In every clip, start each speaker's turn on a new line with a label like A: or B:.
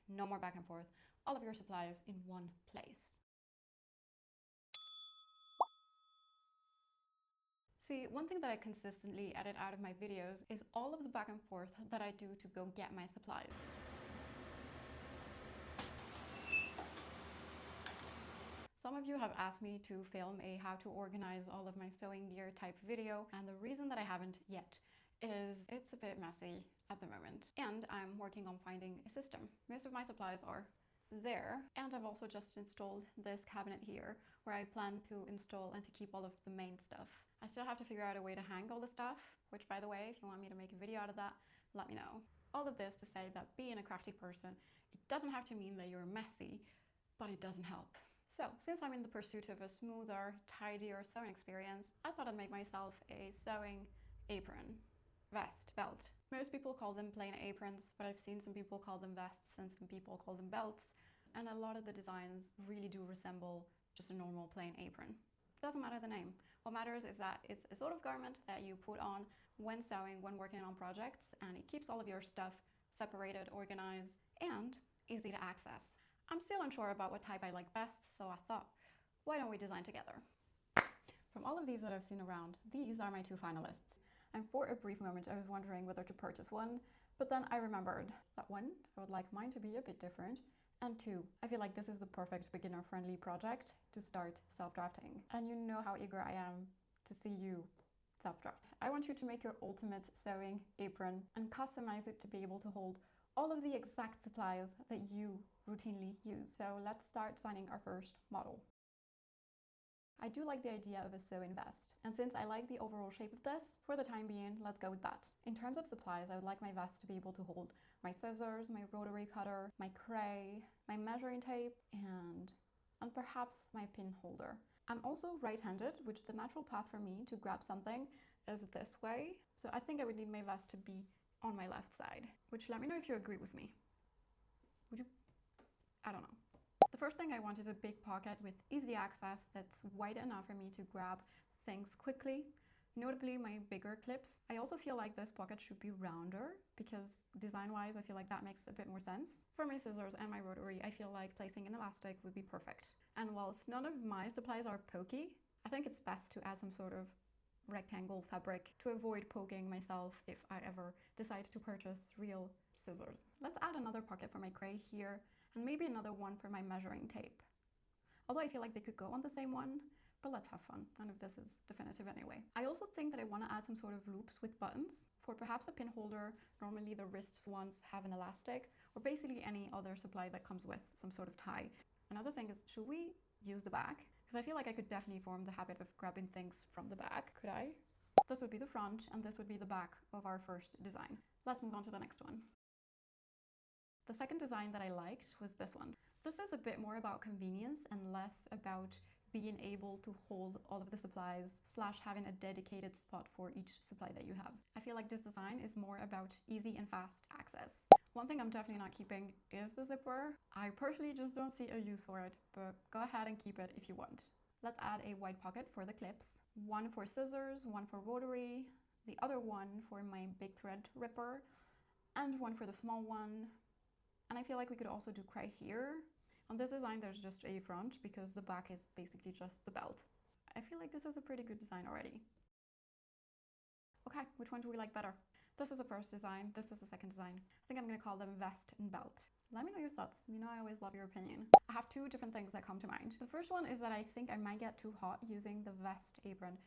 A: no more back and forth, all of your supplies in one place. See, one thing that I consistently edit out of my videos is all of the back and forth that I do to go get my supplies. Some of you have asked me to film a how to organize all of my sewing gear type video, and the reason that I haven't yet is it's a bit messy at the moment, and I'm working on finding a system. Most of my supplies are there, and I've also just installed this cabinet here where I plan to install and to keep all of the main stuff. I still have to figure out a way to hang all the stuff, which, by the way, if you want me to make a video out of that, let me know. All of this to say that being a crafty person, it doesn't have to mean that you're messy, but it doesn't help. So, since I'm in the pursuit of a smoother, tidier sewing experience, I thought I'd make myself a sewing apron, vest, belt. Most people call them plain aprons, but I've seen some people call them vests and some people call them belts, and a lot of the designs really do resemble just a normal plain apron. Doesn't matter the name. What matters is that it's a sort of garment that you put on when sewing, when working on projects, and it keeps all of your stuff separated, organized, and easy to access. I'm still unsure about what type I like best, so I thought, why don't we design together? From all of these that I've seen around, these are my two finalists. And for a brief moment, I was wondering whether to purchase one, but then I remembered that one, I would like mine to be a bit different, and two, I feel like this is the perfect beginner-friendly project to start self-drafting. And you know how eager I am to see you self-draft. I want you to make your ultimate sewing apron and customize it to be able to hold all of the exact supplies that you routinely use. So let's start designing our first model. I do like the idea of a sewing vest, and since I like the overall shape of this, for the time being, let's go with that. In terms of supplies, I would like my vest to be able to hold my scissors, my rotary cutter, my cray, my measuring tape, and perhaps my pin holder. I'm also right-handed, which the natural path for me to grab something is this way, so I think I would need my vest to be on my left side, which let me know if you agree with me. Would you? I don't know. The first thing I want is a big pocket with easy access that's wide enough for me to grab things quickly, notably my bigger clips. I also feel like this pocket should be rounder because design-wise I feel like that makes a bit more sense. For my scissors and my rotary, I feel like placing an elastic would be perfect. And whilst none of my supplies are pokey, I think it's best to add some sort of rectangle fabric to avoid poking myself if I ever decide to purchase real scissors. Let's add another pocket for my cray here and maybe another one for my measuring tape. Although I feel like they could go on the same one, but let's have fun. None of this is definitive anyway. I also think that I want to add some sort of loops with buttons for perhaps a pin holder. Normally the wrist ones have an elastic, or basically any other supply that comes with some sort of tie. Another thing is, should we use the back? Because I feel like I could definitely form the habit of grabbing things from the back. Could I? This would be the front and this would be the back of our first design. Let's move on to the next one. The second design that I liked was this one. This is a bit more about convenience and less about being able to hold all of the supplies / having a dedicated spot for each supply that you have. I feel like this design is more about easy and fast access. One thing I'm definitely not keeping is the zipper. I personally just don't see a use for it, but go ahead and keep it if you want. Let's add a wide pocket for the clips. One for scissors, one for rotary, the other one for my big thread ripper, and one for the small one. And I feel like we could also do cray here. On this design, there's just a front because the back is basically just the belt. I feel like this is a pretty good design already. Okay, which one do we like better? This is the first design, this is the second design. I think I'm gonna call them vest and belt. Let me know your thoughts. You know I always love your opinion. I have two different things that come to mind. The first one is that I think I might get too hot using the vest apron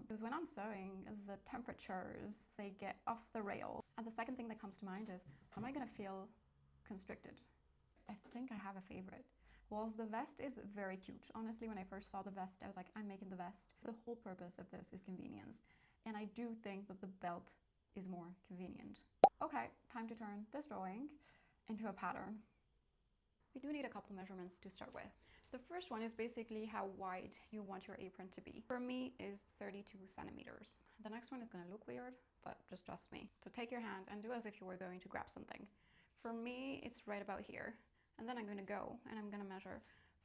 A: because when I'm sewing, the temperatures, they get off the rail. And the second thing that comes to mind is, am I gonna feel constricted? I think I have a favorite. Whilst the vest is very cute, honestly, when I first saw the vest, I was like, I'm making the vest. The whole purpose of this is convenience. And I do think that the belt is more convenient. Okay, time to turn this drawing into a pattern. We do need a couple measurements to start with. The first one is basically how wide you want your apron to be. For me is 32 centimeters. The next one is gonna look weird, but just trust me. So take your hand and do as if you were going to grab something. For me, it's right about here. And then I'm gonna go and I'm gonna measure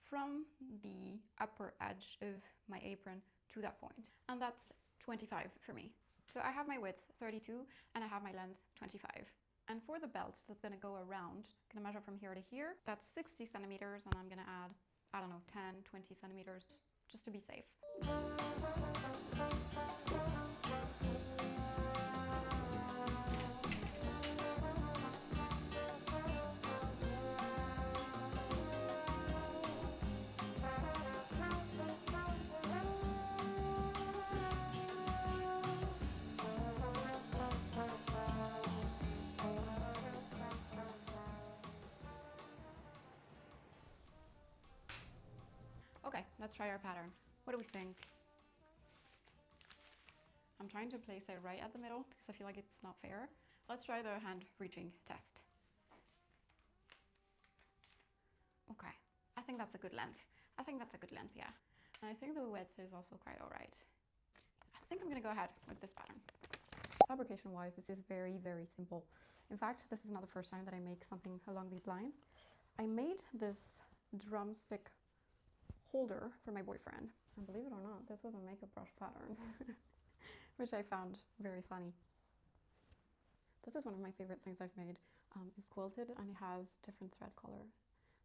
A: from the upper edge of my apron to that point. And that's 25 for me. So I have my width 32 and I have my length 25. And for the belt that's gonna go around, I'm gonna measure from here to here. That's 60 centimeters, and I'm gonna add, I don't know, 10, 20 centimeters, just to be safe. Okay, let's try our pattern. What do we think? I'm trying to place it right at the middle because I feel like it's not fair. Let's try the hand reaching test. Okay, I think that's a good length. Yeah. And I think the width is also quite all right. I think I'm gonna go ahead with this pattern. Fabrication wise, this is very, very simple. In fact, this is not the first time that I make something along these lines. I made this drumstick holder for my boyfriend, and believe it or not, this was a makeup brush pattern, which I found very funny. This is one of my favorite things I've made. It's quilted and it has different thread color.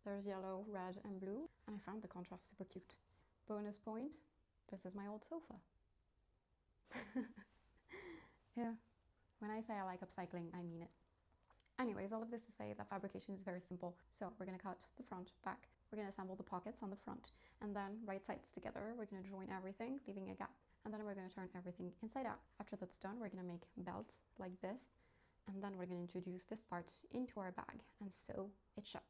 A: There's yellow, red, and blue, and I found the contrast super cute. Bonus point, this is my old sofa. Yeah, when I say I like upcycling, I mean it. Anyways, all of this to say that fabrication is very simple. So we're gonna cut the front, back. We're gonna assemble the pockets on the front, and then right sides together. We're gonna join everything, leaving a gap, and then we're gonna turn everything inside out. After that's done, we're gonna make belts like this, and then we're gonna introduce this part into our bag and sew it shut.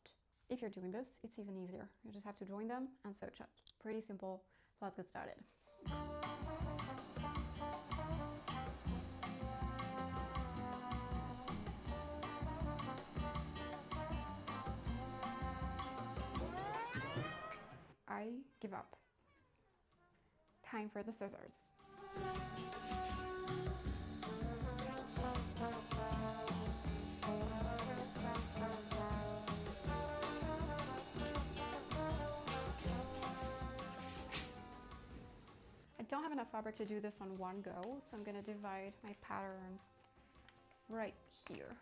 A: If you're doing this, it's even easier. You just have to join them and sew it shut. Pretty simple. Let's get started. I give up. Time for the scissors. I don't have enough fabric to do this on one go, so I'm going to divide my pattern right here.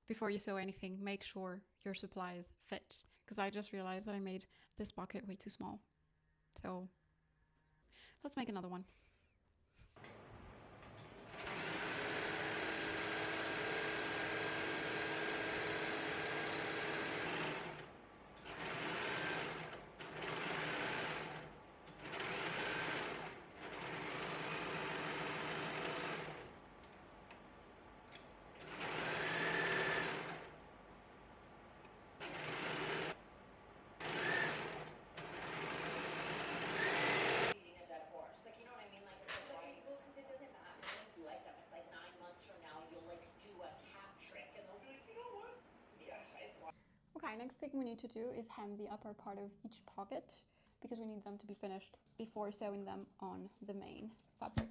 A: Before you sew anything, make sure your supplies fit, because I just realized that I made this pocket way too small. So let's make another one. Okay, next thing we need to do is hem the upper part of each pocket because we need them to be finished before sewing them on the main fabric.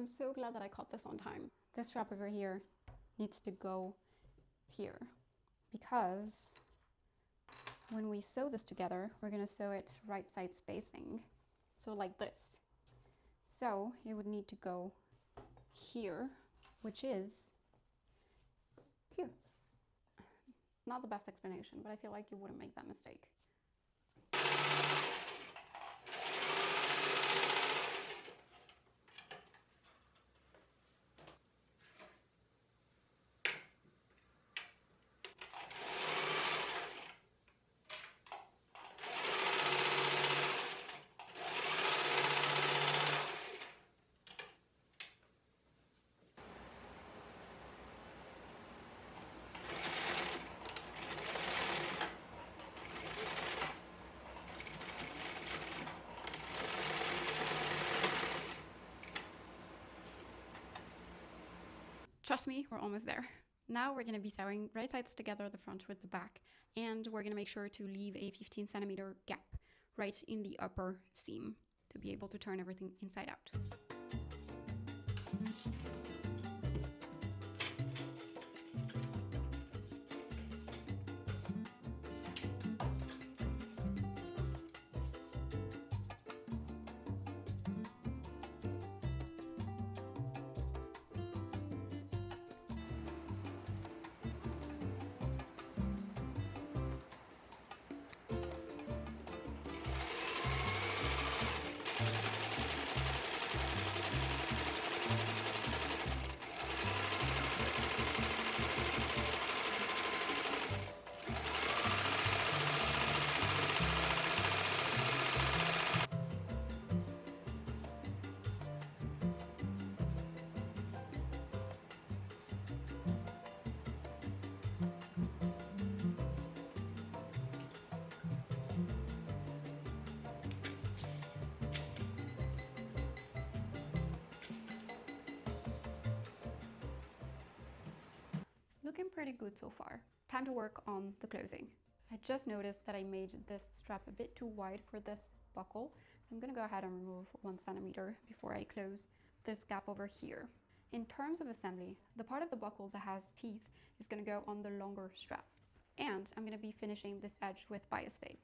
A: I'm so glad that I caught this on time. This strap over here needs to go here because when we sew this together, we're going to sew it right side spacing. So like this. So it would need to go here, which is here. Not the best explanation, but I feel like you wouldn't make that mistake. Trust me, we're almost there. Now we're going to be sewing right sides together, the front with the back, and we're going to make sure to leave a 15 centimeter gap right in the upper seam to be able to turn everything inside out. Looking pretty good so far. Time to work on the closing. I just noticed that I made this strap a bit too wide for this buckle, so I'm going to go ahead and remove 1 centimeter before I close this gap over here. In terms of assembly, the part of the buckle that has teeth is going to go on the longer strap, and I'm going to be finishing this edge with bias tape.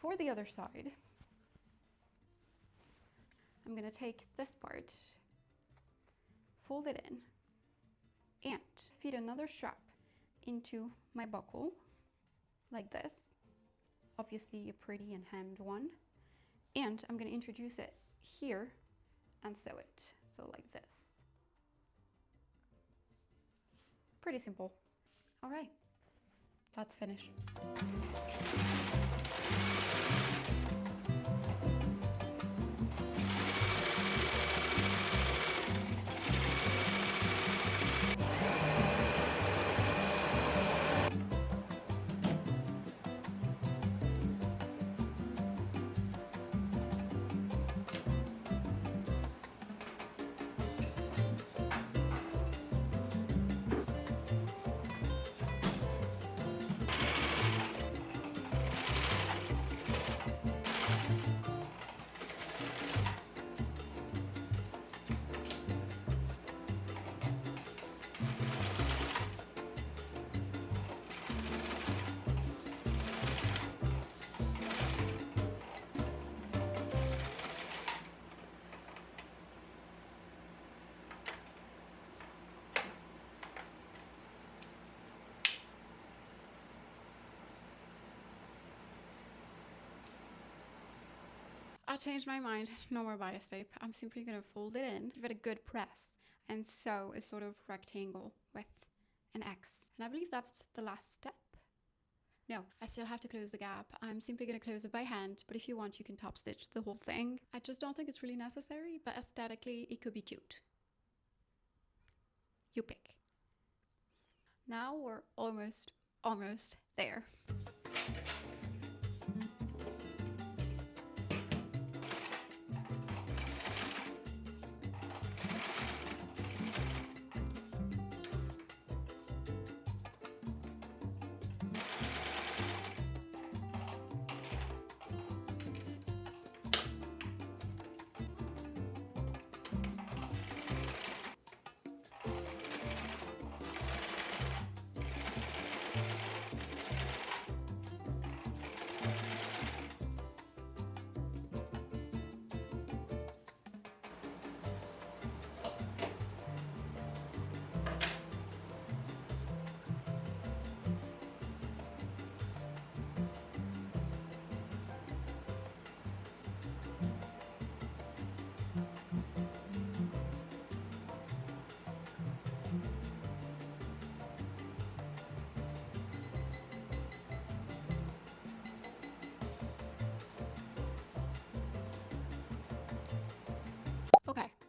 A: For the other side, I'm going to take this part, fold it in, and feed another strap into my buckle like this, obviously a pretty and hemmed one, and I'm going to introduce it here and sew it, so like this. Pretty simple. All right, let's finish. I changed my mind, no more bias tape. I'm simply going to fold it in, give it a good press, and sew a sort of rectangle with an X. And I believe that's the last step. No, I still have to close the gap. I'm simply going to close it by hand, but if you want, you can top stitch the whole thing. I just don't think it's really necessary, but aesthetically, it could be cute. You pick. Now we're almost there.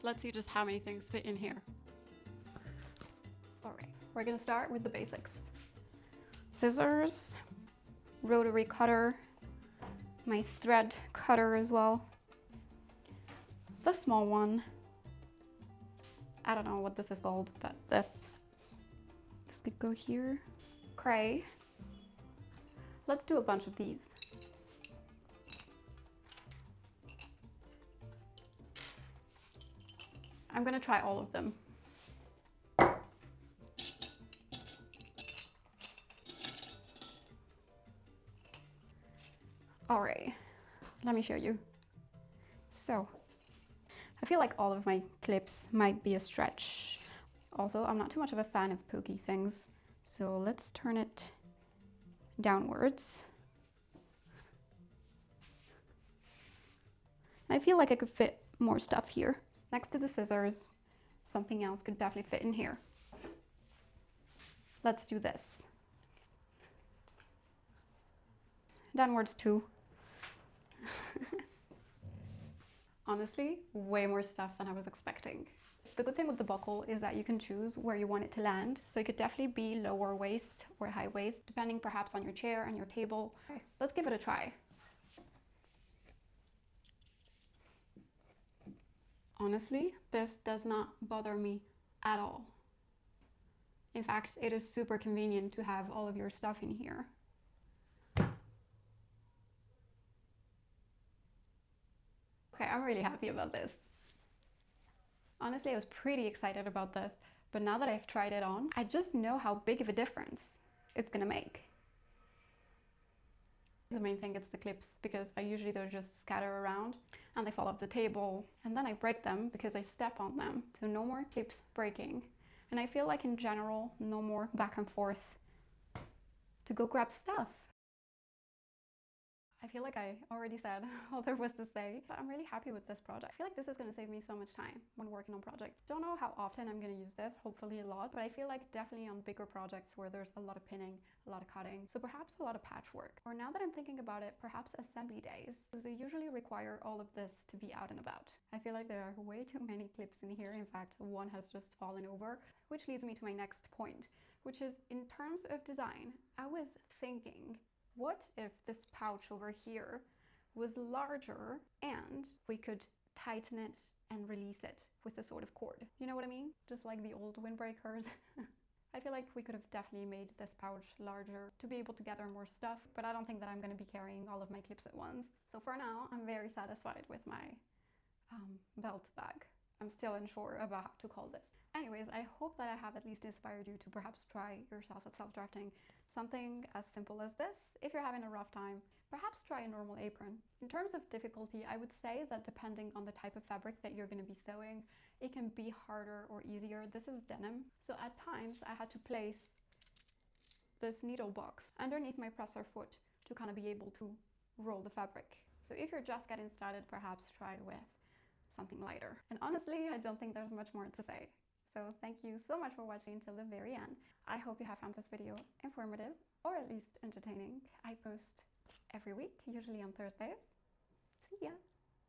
A: let's see just how many things fit in here. All right, we're gonna start with the basics. Scissors, rotary cutter, my thread cutter as well. The small one. I don't know what this is called, but this could go here. Cray. Let's do a bunch of these. I'm gonna try all of them. All right, let me show you. So, I feel like all of my clips might be a stretch. Also, I'm not too much of a fan of pokey things, so let's turn it downwards. I feel like I could fit more stuff here. Next to the scissors, something else could definitely fit in here. Let's do this. Downwards too. Honestly, way more stuff than I was expecting. The good thing with the buckle is that you can choose where you want it to land. So it could definitely be lower waist or high waist, depending perhaps on your chair and your table. Okay, let's give it a try. Honestly, this does not bother me at all. In fact, it is super convenient to have all of your stuff in here. Okay, I'm really happy about this. Honestly, I was pretty excited about this, but now that I've tried it on, I just know how big of a difference it's gonna make. The main thing is the clips, because they're just scatter around and they fall off the table, and then I break them because I step on them. So no more clips breaking. And I feel like in general, no more back and forth to go grab stuff. I feel like I already said all there was to say, but I'm really happy with this project. I feel like this is going to save me so much time when working on projects. Don't know how often I'm going to use this, hopefully a lot, but I feel like definitely on bigger projects where there's a lot of pinning, a lot of cutting, so perhaps a lot of patchwork. Or now that I'm thinking about it, perhaps assembly days, because they usually require all of this to be out and about. I feel like there are way too many clips in here. In fact, one has just fallen over, which leads me to my next point, which is in terms of design. I was thinking, what if this pouch over here was larger and we could tighten it and release it with a sort of cord? You know what I mean? Just like the old windbreakers. I feel like we could have definitely made this pouch larger to be able to gather more stuff, but I don't think that I'm going to be carrying all of my clips at once. So for now, I'm very satisfied with my belt bag. I'm still unsure about how to call this. Anyways, I hope that I have at least inspired you to perhaps try yourself at self-drafting something as simple as this. If you're having a rough time, perhaps try a normal apron. In terms of difficulty, I would say that depending on the type of fabric that you're going to be sewing, it can be harder or easier. This is denim, so at times I had to place this needle box underneath my presser foot to kind of be able to roll the fabric. So if you're just getting started, perhaps try with something lighter. And honestly, I don't think there's much more to say. So thank you so much for watching till the very end. I hope you have found this video informative or at least entertaining. I post every week, usually on Thursdays. See ya!